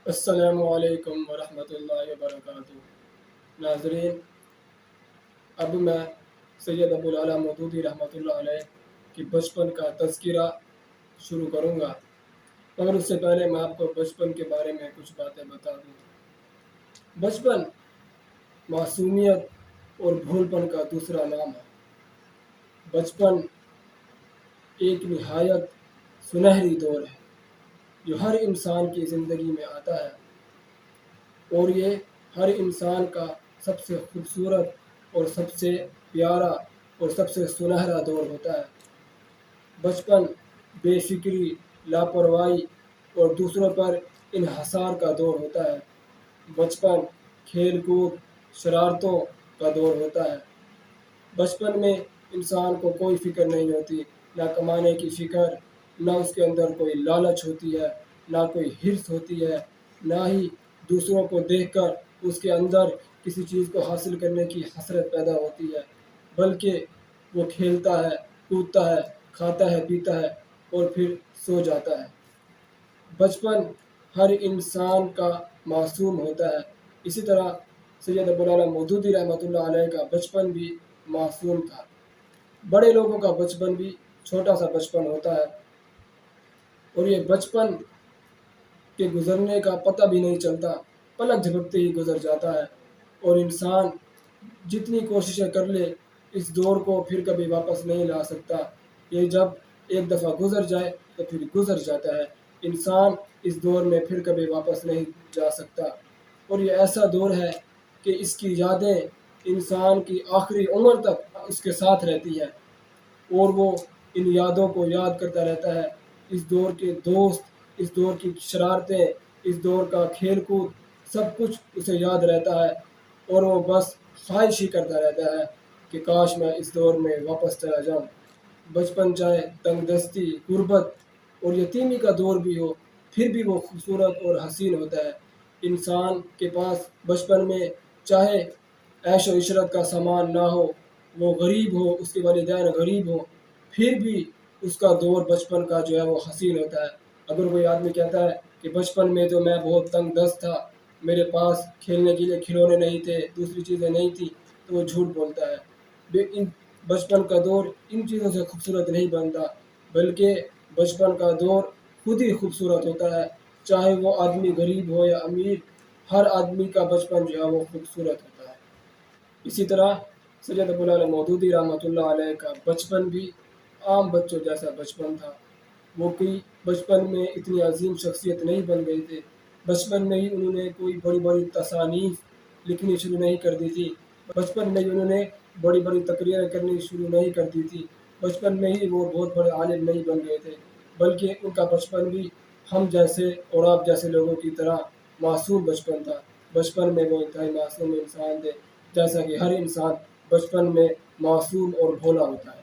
السلام علیکم ورحمۃ اللہ وبرکاتہ۔ ناظرین، اب میں سید ابوالعلا مودودی رحمۃ اللہ علیہ کی بچپن کا تذکرہ شروع کروں گا، مگر اس سے پہلے میں آپ کو بچپن کے بارے میں کچھ باتیں بتا دوں۔ بچپن معصومیت اور بھولپن کا دوسرا نام ہے۔ بچپن ایک نہایت سنہری دور ہے جو ہر انسان کی زندگی میں آتا ہے، اور یہ ہر انسان کا سب سے خوبصورت اور سب سے پیارا اور سب سے سنہرا دور ہوتا ہے۔ بچپن بے فکری، لاپرواہی اور دوسروں پر انحصار کا دور ہوتا ہے۔ بچپن کھیل کود، شرارتوں کا دور ہوتا ہے۔ بچپن میں انسان کو کوئی فکر نہیں ہوتی، نہ کمانے کی فکر، نہ اس کے اندر کوئی لالچ ہوتی ہے، نہ کوئی حرص ہوتی ہے، نہ ہی دوسروں کو دیکھ کر اس کے اندر کسی چیز کو حاصل کرنے کی حسرت پیدا ہوتی ہے، بلکہ وہ کھیلتا ہے، کودتا ہے، کھاتا ہے، پیتا ہے اور پھر سو جاتا ہے۔ بچپن ہر انسان کا معصوم ہوتا ہے۔ اسی طرح سید ابوالعلا مودودی رحمۃ اللہ علیہ کا بچپن بھی معصوم تھا۔ بڑے لوگوں کا بچپن بھی چھوٹا سا بچپن ہوتا ہے، اور یہ بچپن کے گزرنے کا پتہ بھی نہیں چلتا، پلک جھپکتے ہی گزر جاتا ہے، اور انسان جتنی کوششیں کر لے اس دور کو پھر کبھی واپس نہیں لا سکتا۔ یہ جب ایک دفعہ گزر جائے تو پھر گزر جاتا ہے، انسان اس دور میں پھر کبھی واپس نہیں جا سکتا۔ اور یہ ایسا دور ہے کہ اس کی یادیں انسان کی آخری عمر تک اس کے ساتھ رہتی ہے، اور وہ ان یادوں کو یاد کرتا رہتا ہے۔ اس دور کے دوست، اس دور کی شرارتیں، اس دور کا کھیل کود، سب کچھ اسے یاد رہتا ہے، اور وہ بس خواہش ہی کرتا رہتا ہے کہ کاش میں اس دور میں واپس چلا جاؤں۔ بچپن چاہے تنگ دستی، غربت اور یتیمی کا دور بھی ہو، پھر بھی وہ خوبصورت اور حسین ہوتا ہے۔ انسان کے پاس بچپن میں چاہے عیش و عشرت کا سامان نہ ہو، وہ غریب ہو، اس کے والدین غریب ہو، پھر بھی اس کا دور بچپن کا جو ہے وہ حسین ہوتا ہے۔ اگر کوئی آدمی کہتا ہے کہ بچپن میں تو میں بہت تنگ دست تھا، میرے پاس کھیلنے کے لیے کھلونے نہیں تھے، دوسری چیزیں نہیں تھیں، تو وہ جھوٹ بولتا ہے۔ بچپن کا دور ان چیزوں سے خوبصورت نہیں بنتا، بلکہ بچپن کا دور خود ہی خوبصورت ہوتا ہے، چاہے وہ آدمی غریب ہو یا امیر، ہر آدمی کا بچپن جو ہے وہ خوبصورت ہوتا ہے۔ اسی طرح سید ابوالعلا مودودی رحمۃ اللہ علیہ کا بچپن بھی عام بچوں جیسا بچپن تھا۔ وہ کوئی بچپن میں اتنی عظیم شخصیت نہیں بن گئی تھے، بچپن میں ہی انہوں نے کوئی بڑی بڑی تصانیف لکھنی شروع نہیں کر دی تھی، بچپن میں ہی انہوں نے بڑی بڑی تقریریں کرنی شروع نہیں کر دی تھی، بچپن میں ہی وہ بہت بڑے عالم نہیں بن گئے تھے، بلکہ ان کا بچپن بھی ہم جیسے اور آپ جیسے لوگوں کی طرح معصوم بچپن تھا۔ بچپن میں وہ انتہائی معصوم انسان تھے، جیسا کہ ہر انسان بچپن میں معصوم اور بھولا ہوتا ہے۔